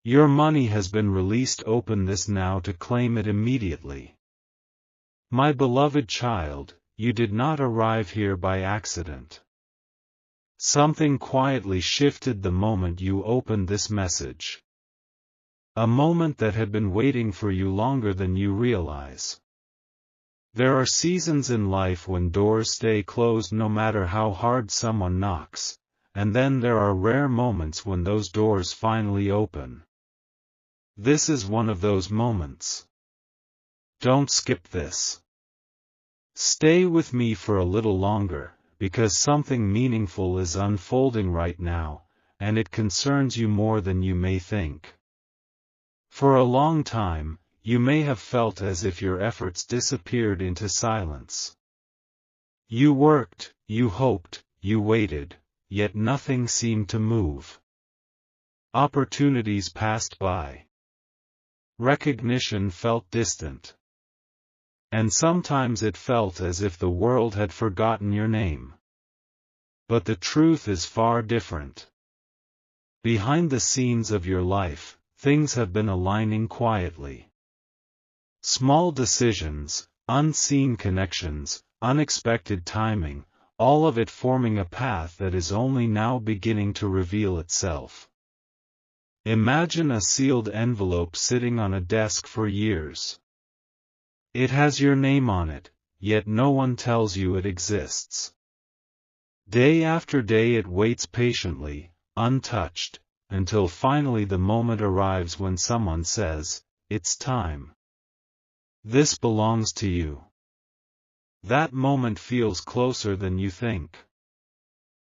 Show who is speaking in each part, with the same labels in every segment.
Speaker 1: Your money has been released. Open this now to claim it immediately. My beloved child, you did not arrive here by accident. Something quietly shifted the moment you opened this message. A moment that had been waiting for you longer than you realize. There are seasons in life when doors stay closed no matter how hard someone knocks, and then there are rare moments when those doors finally open. This is one of those moments. Don't skip this. Stay with me for a little longer, because something meaningful is unfolding right now, and it concerns you more than you may think. For a long time, you may have felt as if your efforts disappeared into silence. You worked, you hoped, you waited, yet nothing seemed to move. Opportunities passed by. Recognition felt distant. And sometimes it felt as if the world had forgotten your name. But the truth is far different. Behind the scenes of your life, things have been aligning quietly. Small decisions, unseen connections, unexpected timing, all of it forming a path that is only now beginning to reveal itself. Imagine a sealed envelope sitting on a desk for years. It has your name on it, yet no one tells you it exists. Day after day it waits patiently, untouched, until finally the moment arrives when someone says, "It's time. This belongs to you." That moment feels closer than you think.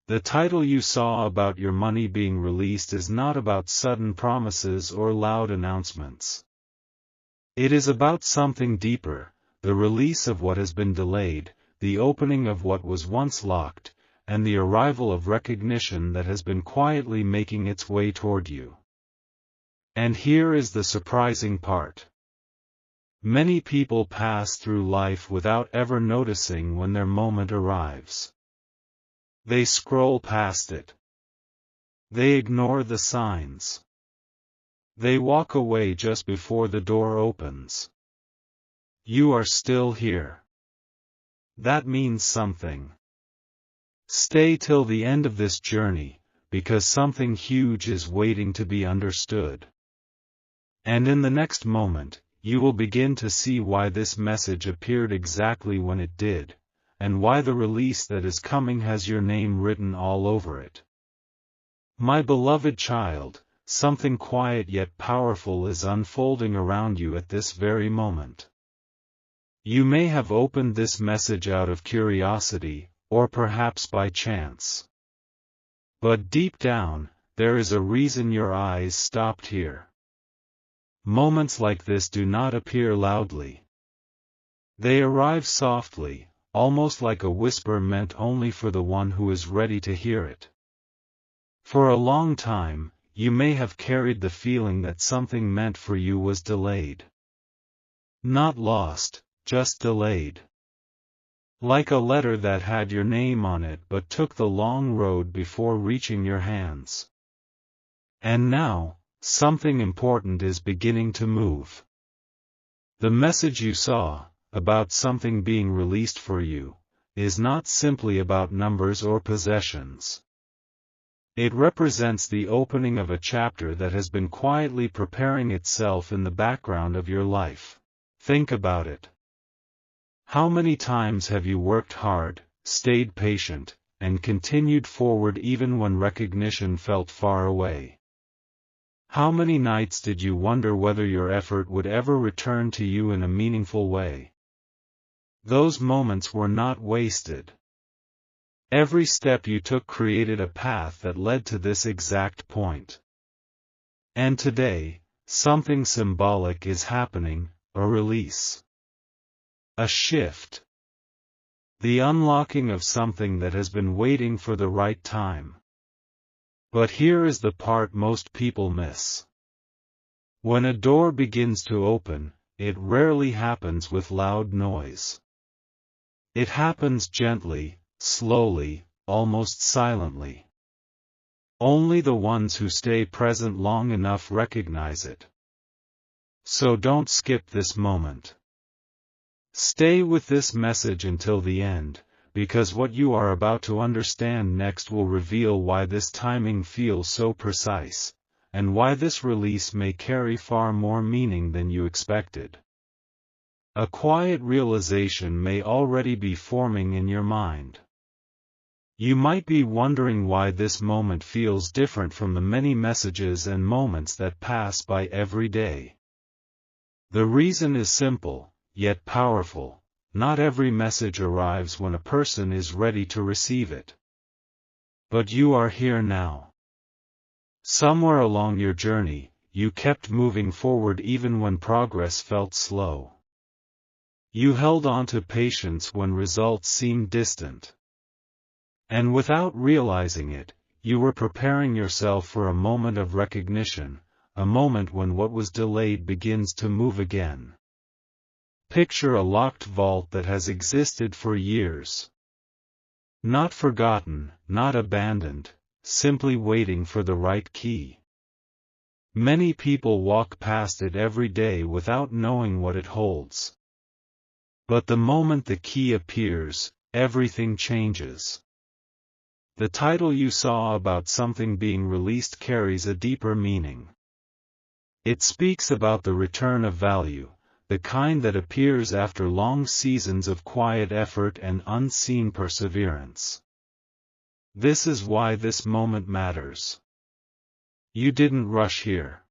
Speaker 1: The title you saw about your money being released is not about sudden promises or loud announcements. It is about something deeper, the release of what has been delayed, the opening of what was once locked, and the arrival of recognition that has been quietly making its way toward you. And here is the surprising part. Many people pass through life without ever noticing when their moment arrives. They scroll past it. They ignore the signs. They walk away just before the door opens. You are still here. That means something. Stay till the end of this journey, because something huge is waiting to be understood. And in the next moment, you will begin to see why this message appeared exactly when it did, and why the release that is coming has your name written all over it. My beloved child, something quiet yet powerful is unfolding around you at this very moment. You may have opened this message out of curiosity, or perhaps by chance. But deep down, there is a reason your eyes stopped here. Moments like this do not appear loudly. They arrive softly, almost like a whisper meant only for the one who is ready to hear it. For a long time, you may have carried the feeling that something meant for you was delayed. Not lost, just delayed. Like a letter that had your name on it but took the long road before reaching your hands. And now, something important is beginning to move. The message you saw, about something being released for you, is not simply about numbers or possessions. It represents the opening of a chapter that has been quietly preparing itself in the background of your life. Think about it. How many times have you worked hard, stayed patient, and continued forward even when recognition felt far away? How many nights did you wonder whether your effort would ever return to you in a meaningful way? Those moments were not wasted. Every step you took created a path that led to this exact point. And today, something symbolic is happening, a release. A shift. The unlocking of something that has been waiting for the right time. But here is the part most people miss. When a door begins to open, it rarely happens with loud noise. It happens gently, slowly, almost silently. Only the ones who stay present long enough recognize it. So don't skip this moment. Stay with this message until the end, because what you are about to understand next will reveal why this timing feels so precise, and why this release may carry far more meaning than you expected. A quiet realization may already be forming in your mind. You might be wondering why this moment feels different from the many messages and moments that pass by every day. The reason is simple, yet powerful. Not every message arrives when a person is ready to receive it. But you are here now. Somewhere along your journey, you kept moving forward even when progress felt slow. You held on to patience when results seemed distant. And without realizing it, you were preparing yourself for a moment of recognition, a moment when what was delayed begins to move again. Picture a locked vault that has existed for years. Not forgotten, not abandoned, simply waiting for the right key. Many people walk past it every day without knowing what it holds. But the moment the key appears, everything changes. The title you saw about something being released carries a deeper meaning. It speaks about the return of value, the kind that appears after long seasons of quiet effort and unseen perseverance. This is why this moment matters. You didn't rush here.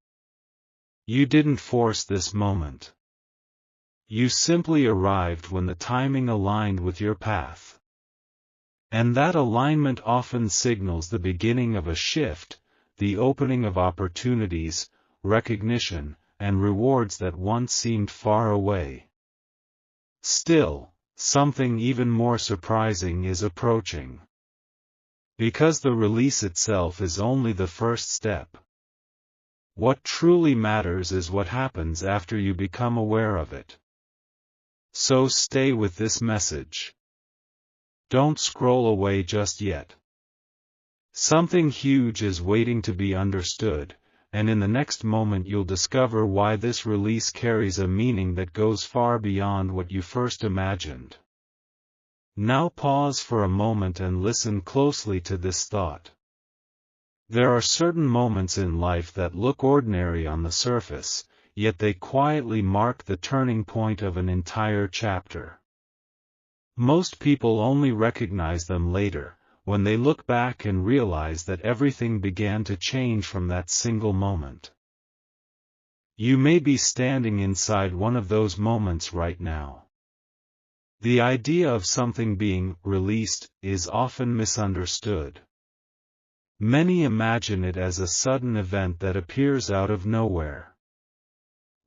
Speaker 1: You didn't force this moment. You simply arrived when the timing aligned with your path. And that alignment often signals the beginning of a shift, the opening of opportunities, recognition, and rewards that once seemed far away. Still, something even more surprising is approaching. Because the release itself is only the first step. What truly matters is what happens after you become aware of it. So stay with this message. Don't scroll away just yet. Something huge is waiting to be understood, and in the next moment you'll discover why this release carries a meaning that goes far beyond what you first imagined. Now pause for a moment and listen closely to this thought. There are certain moments in life that look ordinary on the surface, yet they quietly mark the turning point of an entire chapter. Most people only recognize them later, when they look back and realize that everything began to change from that single moment. You may be standing inside one of those moments right now. The idea of something being released is often misunderstood. Many imagine it as a sudden event that appears out of nowhere.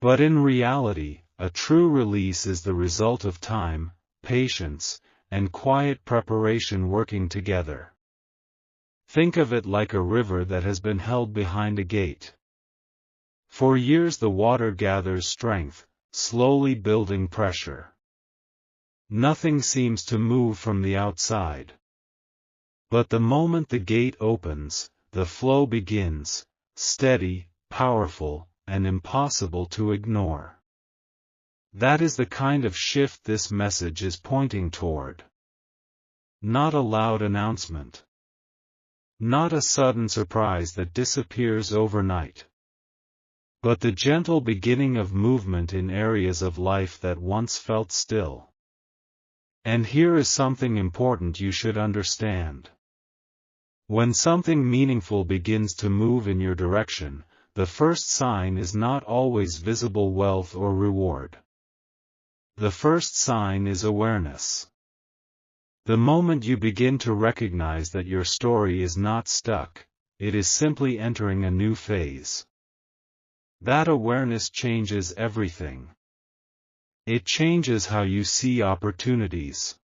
Speaker 1: But in reality, a true release is the result of time, patience, and quiet preparation working together. Think of it like a river that has been held behind a gate. For years the water gathers strength, slowly building pressure. Nothing seems to move from the outside. But the moment the gate opens, the flow begins, steady, powerful, and impossible to ignore. That is the kind of shift this message is pointing toward. Not a loud announcement. Not a sudden surprise that disappears overnight. But the gentle beginning of movement in areas of life that once felt still. And here is something important you should understand. When something meaningful begins to move in your direction, the first sign is not always visible wealth or reward. The first sign is awareness. The moment you begin to recognize that your story is not stuck, it is simply entering a new phase. That awareness changes everything. It changes how you see opportunities.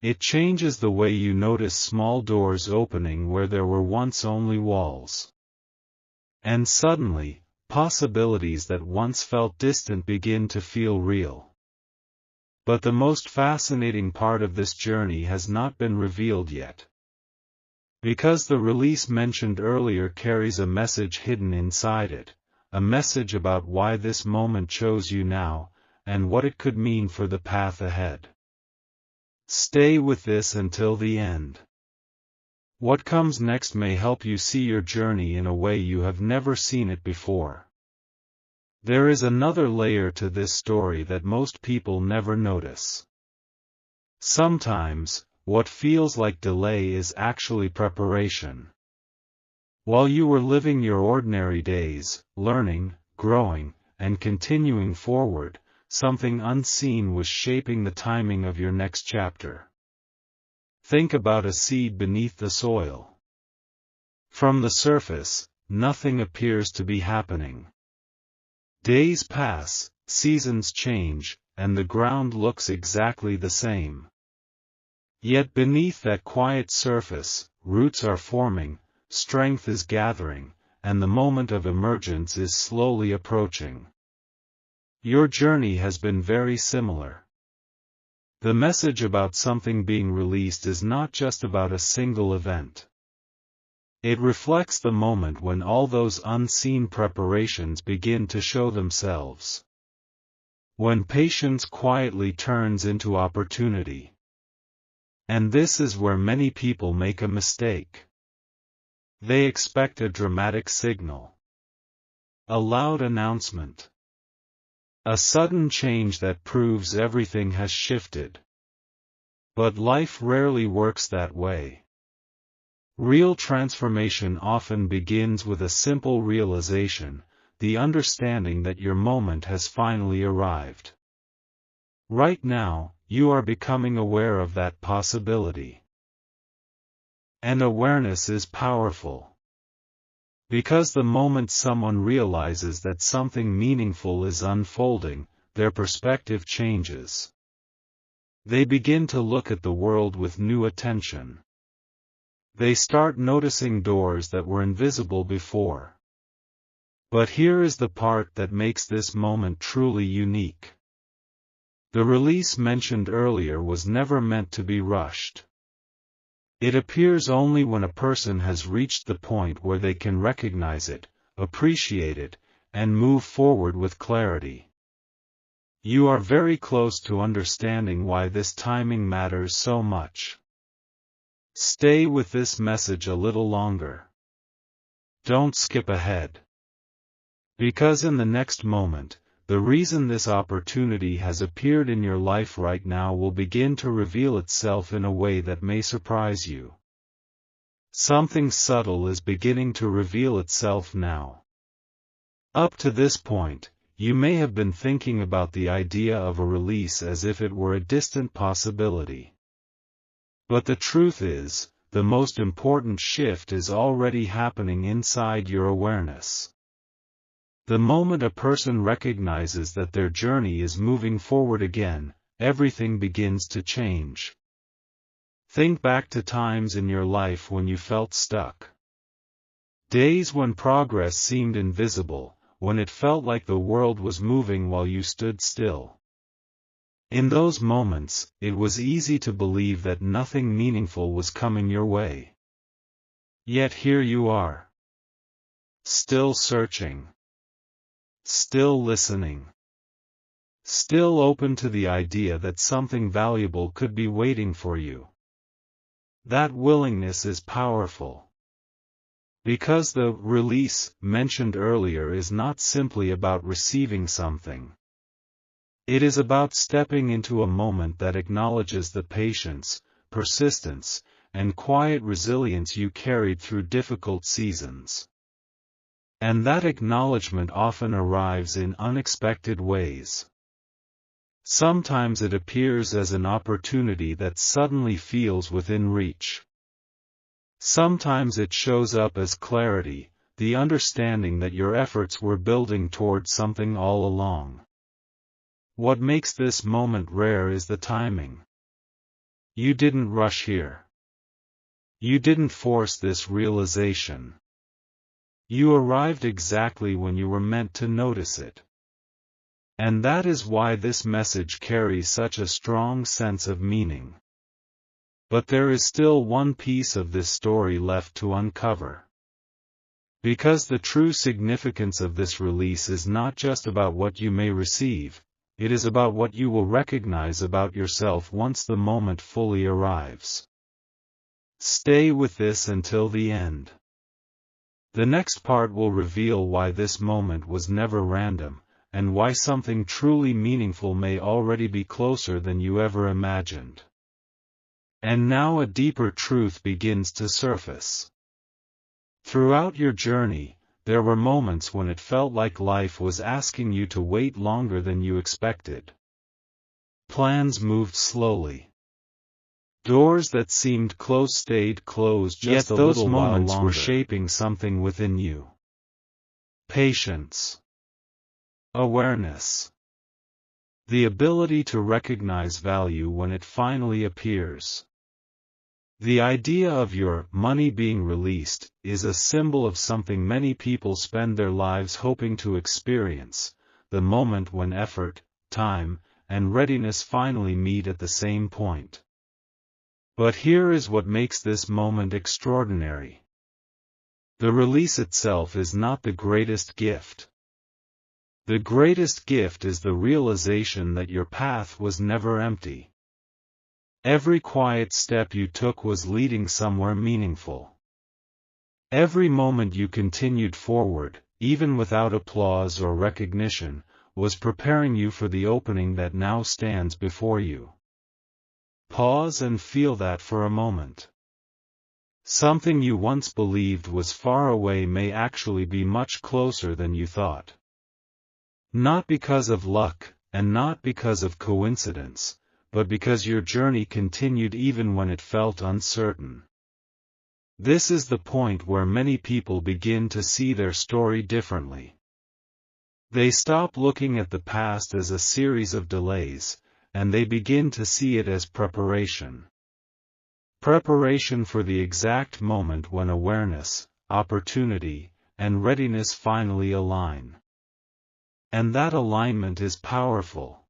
Speaker 1: It changes the way you notice small doors opening where there were once only walls. And suddenly, possibilities that once felt distant begin to feel real. But the most fascinating part of this journey has not been revealed yet. Because the release mentioned earlier carries a message hidden inside it, a message about why this moment chose you now, and what it could mean for the path ahead. Stay with this until the end. What comes next may help you see your journey in a way you have never seen it before. There is another layer to this story that most people never notice. Sometimes, what feels like delay is actually preparation. While you were living your ordinary days, learning, growing, and continuing forward, something unseen was shaping the timing of your next chapter. Think about a seed beneath the soil. From the surface, nothing appears to be happening. Days pass, seasons change, and the ground looks exactly the same. Yet beneath that quiet surface, roots are forming, strength is gathering, and the moment of emergence is slowly approaching. Your journey has been very similar. The message about something being released is not just about a single event. It reflects the moment when all those unseen preparations begin to show themselves. When patience quietly turns into opportunity. And this is where many people make a mistake. They expect a dramatic signal. A loud announcement. A sudden change that proves everything has shifted. But life rarely works that way. Real transformation often begins with a simple realization, the understanding that your moment has finally arrived. Right now, you are becoming aware of that possibility. And awareness is powerful. Because the moment someone realizes that something meaningful is unfolding, their perspective changes. They begin to look at the world with new attention. They start noticing doors that were invisible before. But here is the part that makes this moment truly unique. The release mentioned earlier was never meant to be rushed. It appears only when a person has reached the point where they can recognize it, appreciate it, and move forward with clarity. You are very close to understanding why this timing matters so much. Stay with this message a little longer. Don't skip ahead. Because in the next moment, the reason this opportunity has appeared in your life right now will begin to reveal itself in a way that may surprise you. Something subtle is beginning to reveal itself now. Up to this point, you may have been thinking about the idea of a release as if it were a distant possibility. But the truth is, the most important shift is already happening inside your awareness. The moment a person recognizes that their journey is moving forward again, everything begins to change. Think back to times in your life when you felt stuck. Days when progress seemed invisible, when it felt like the world was moving while you stood still. In those moments, it was easy to believe that nothing meaningful was coming your way. Yet here you are. Still searching. Still listening. Still open to the idea that something valuable could be waiting for you. That willingness is powerful. Because the release mentioned earlier is not simply about receiving something. It is about stepping into a moment that acknowledges the patience, persistence, and quiet resilience you carried through difficult seasons. And that acknowledgement often arrives in unexpected ways. Sometimes it appears as an opportunity that suddenly feels within reach. Sometimes it shows up as clarity, the understanding that your efforts were building toward something all along. What makes this moment rare is the timing. You didn't rush here. You didn't force this realization. You arrived exactly when you were meant to notice it. And that is why this message carries such a strong sense of meaning. But there is still one piece of this story left to uncover. Because the true significance of this release is not just about what you may receive, it is about what you will recognize about yourself once the moment fully arrives. Stay with this until the end. The next part will reveal why this moment was never random, and why something truly meaningful may already be closer than you ever imagined. And now a deeper truth begins to surface. Throughout your journey, there were moments when it felt like life was asking you to wait longer than you expected. Plans moved slowly. Doors that seemed closed stayed closed just a little while longer. Yet those moments were shaping something within you. Patience. Awareness. The ability to recognize value when it finally appears. The idea of your money being released is a symbol of something many people spend their lives hoping to experience, the moment when effort, time, and readiness finally meet at the same point. But here is what makes this moment extraordinary. The release itself is not the greatest gift. The greatest gift is the realization that your path was never empty. Every quiet step you took was leading somewhere meaningful. Every moment you continued forward, even without applause or recognition, was preparing you for the opening that now stands before you. Pause and feel that for a moment. Something you once believed was far away may actually be much closer than you thought. Not because of luck, and not because of coincidence, but because your journey continued even when it felt uncertain. This is the point where many people begin to see their story differently. They stop looking at the past as a series of delays, and they begin to see it as preparation. Preparation for the exact moment when awareness, opportunity, and readiness finally align. And that alignment is powerful.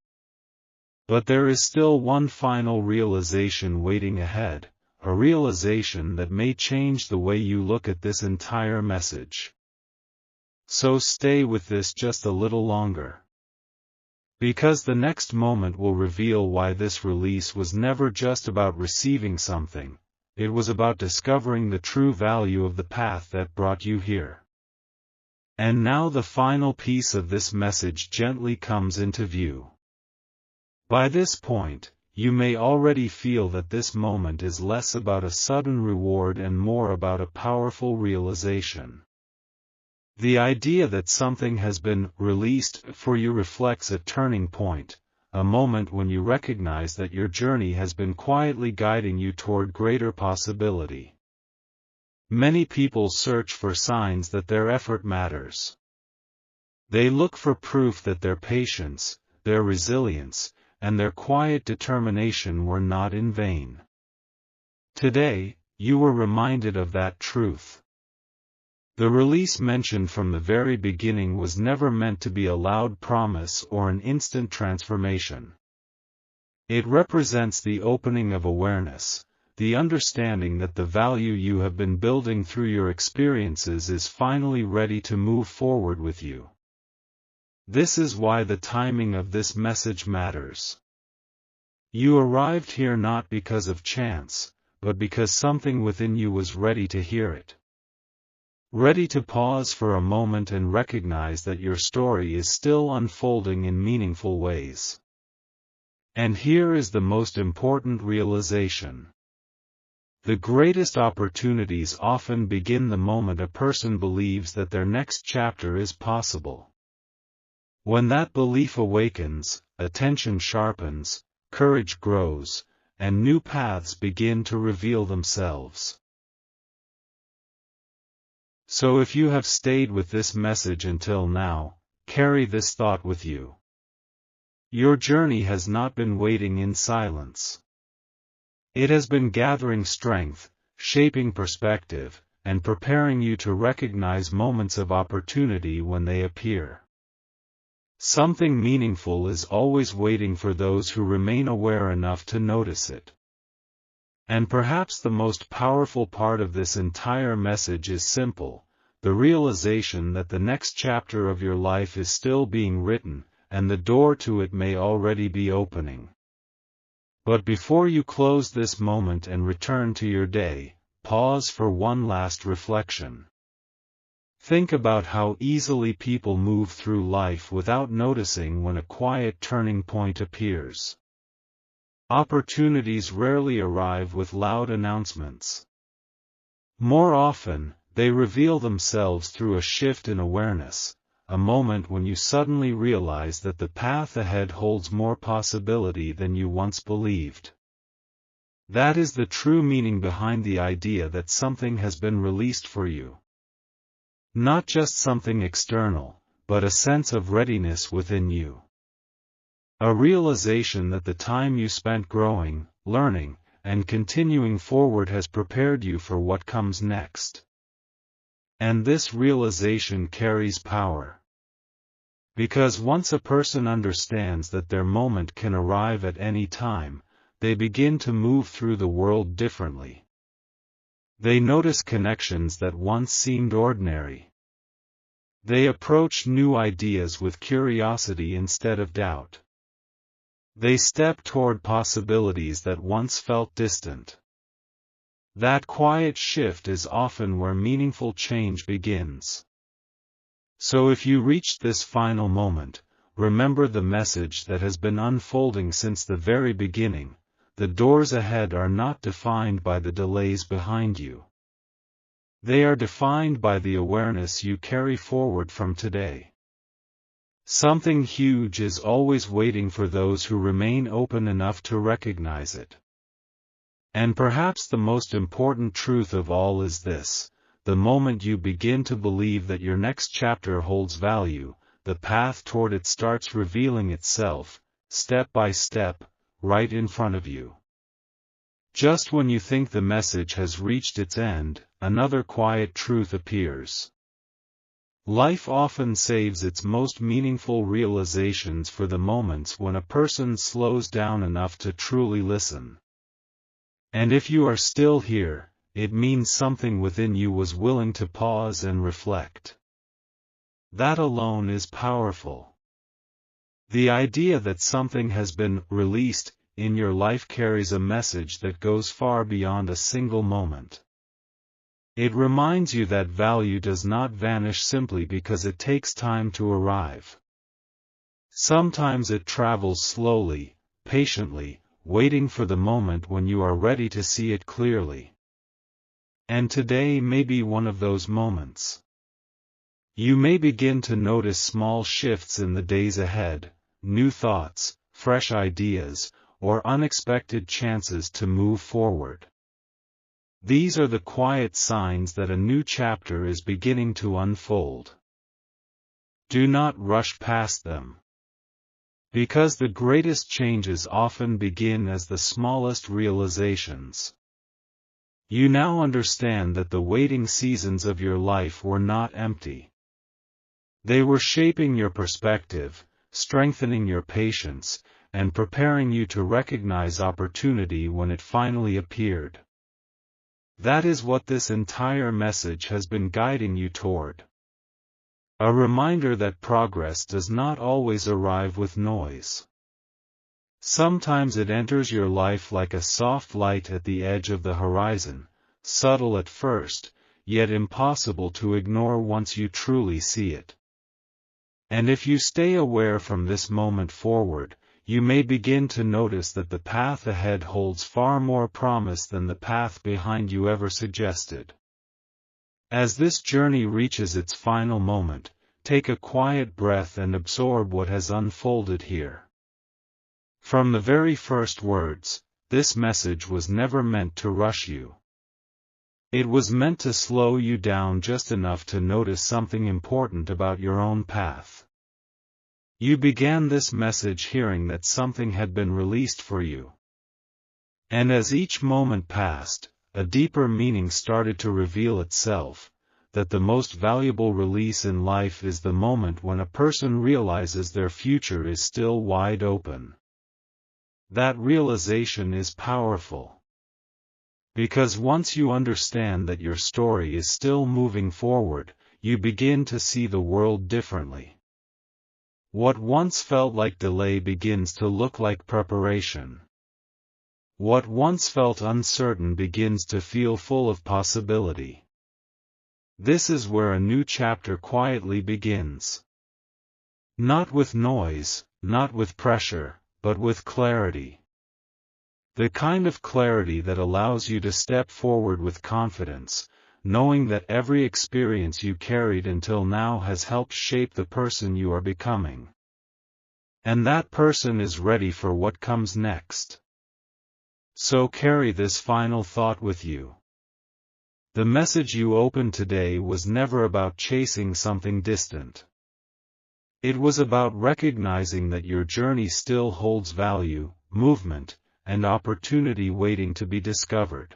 Speaker 1: But there is still one final realization waiting ahead, a realization that may change the way you look at this entire message. So stay with this just a little longer. Because the next moment will reveal why this release was never just about receiving something, it was about discovering the true value of the path that brought you here. And now the final piece of this message gently comes into view. By this point, you may already feel that this moment is less about a sudden reward and more about a powerful realization. The idea that something has been released for you reflects a turning point, a moment when you recognize that your journey has been quietly guiding you toward greater possibility. Many people search for signs that their effort matters. They look for proof that their patience, their resilience, and their quiet determination were not in vain. Today, you were reminded of that truth. The release mentioned from the very beginning was never meant to be a loud promise or an instant transformation. It represents the opening of awareness, the understanding that the value you have been building through your experiences is finally ready to move forward with you. This is why the timing of this message matters. You arrived here not because of chance, but because something within you was ready to hear it. Ready to pause for a moment and recognize that your story is still unfolding in meaningful ways. And here is the most important realization. The greatest opportunities often begin the moment a person believes that their next chapter is possible. When that belief awakens, attention sharpens, courage grows, and new paths begin to reveal themselves. So if you have stayed with this message until now, carry this thought with you. Your journey has not been waiting in silence. It has been gathering strength, shaping perspective, and preparing you to recognize moments of opportunity when they appear. Something meaningful is always waiting for those who remain aware enough to notice it. And perhaps the most powerful part of this entire message is simple: the realization that the next chapter of your life is still being written, and the door to it may already be opening. But before you close this moment and return to your day, pause for one last reflection. Think about how easily people move through life without noticing when a quiet turning point appears. Opportunities rarely arrive with loud announcements. More often, they reveal themselves through a shift in awareness, a moment when you suddenly realize that the path ahead holds more possibility than you once believed. That is the true meaning behind the idea that something has been released for you. Not just something external, but a sense of readiness within you. A realization that the time you spent growing, learning, and continuing forward has prepared you for what comes next. And this realization carries power. Because once a person understands that their moment can arrive at any time, they begin to move through the world differently. They notice connections that once seemed ordinary. They approach new ideas with curiosity instead of doubt. They step toward possibilities that once felt distant. That quiet shift is often where meaningful change begins. So if you reached this final moment, remember the message that has been unfolding since the very beginning: the doors ahead are not defined by the delays behind you. They are defined by the awareness you carry forward from today. Something huge is always waiting for those who remain open enough to recognize it. And perhaps the most important truth of all is this: the moment you begin to believe that your next chapter holds value, the path toward it starts revealing itself, step by step, right in front of you. Just when you think the message has reached its end, another quiet truth appears. Life often saves its most meaningful realizations for the moments when a person slows down enough to truly listen. And if you are still here, it means something within you was willing to pause and reflect. That alone is powerful. The idea that something has been released in your life carries a message that goes far beyond a single moment. It reminds you that value does not vanish simply because it takes time to arrive. Sometimes it travels slowly, patiently, waiting for the moment when you are ready to see it clearly. And today may be one of those moments. You may begin to notice small shifts in the days ahead, new thoughts, fresh ideas, or unexpected chances to move forward. These are the quiet signs that a new chapter is beginning to unfold. Do not rush past them. Because the greatest changes often begin as the smallest realizations. You now understand that the waiting seasons of your life were not empty. They were shaping your perspective, strengthening your patience, and preparing you to recognize opportunity when it finally appeared. That is what this entire message has been guiding you toward. A reminder that progress does not always arrive with noise. Sometimes it enters your life like a soft light at the edge of the horizon, subtle at first, yet impossible to ignore once you truly see it. And if you stay aware from this moment forward, you may begin to notice that the path ahead holds far more promise than the path behind you ever suggested. As this journey reaches its final moment, take a quiet breath and absorb what has unfolded here. From the very first words, this message was never meant to rush you. It was meant to slow you down just enough to notice something important about your own path. You began this message hearing that something had been released for you. And as each moment passed, a deeper meaning started to reveal itself, that the most valuable release in life is the moment when a person realizes their future is still wide open. That realization is powerful. Because once you understand that your story is still moving forward, you begin to see the world differently. What once felt like delay begins to look like preparation. What once felt uncertain begins to feel full of possibility. This is where a new chapter quietly begins. Not with noise, not with pressure, but with clarity. The kind of clarity that allows you to step forward with confidence, knowing that every experience you carried until now has helped shape the person you are becoming. And that person is ready for what comes next. So carry this final thought with you. The message you opened today was never about chasing something distant. It was about recognizing that your journey still holds value, movement, and opportunity waiting to be discovered.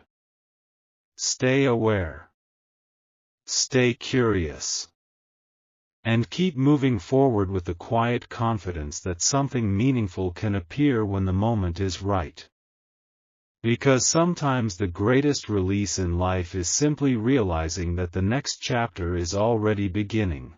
Speaker 1: Stay aware. Stay curious. And keep moving forward with the quiet confidence that something meaningful can appear when the moment is right. Because sometimes the greatest release in life is simply realizing that the next chapter is already beginning.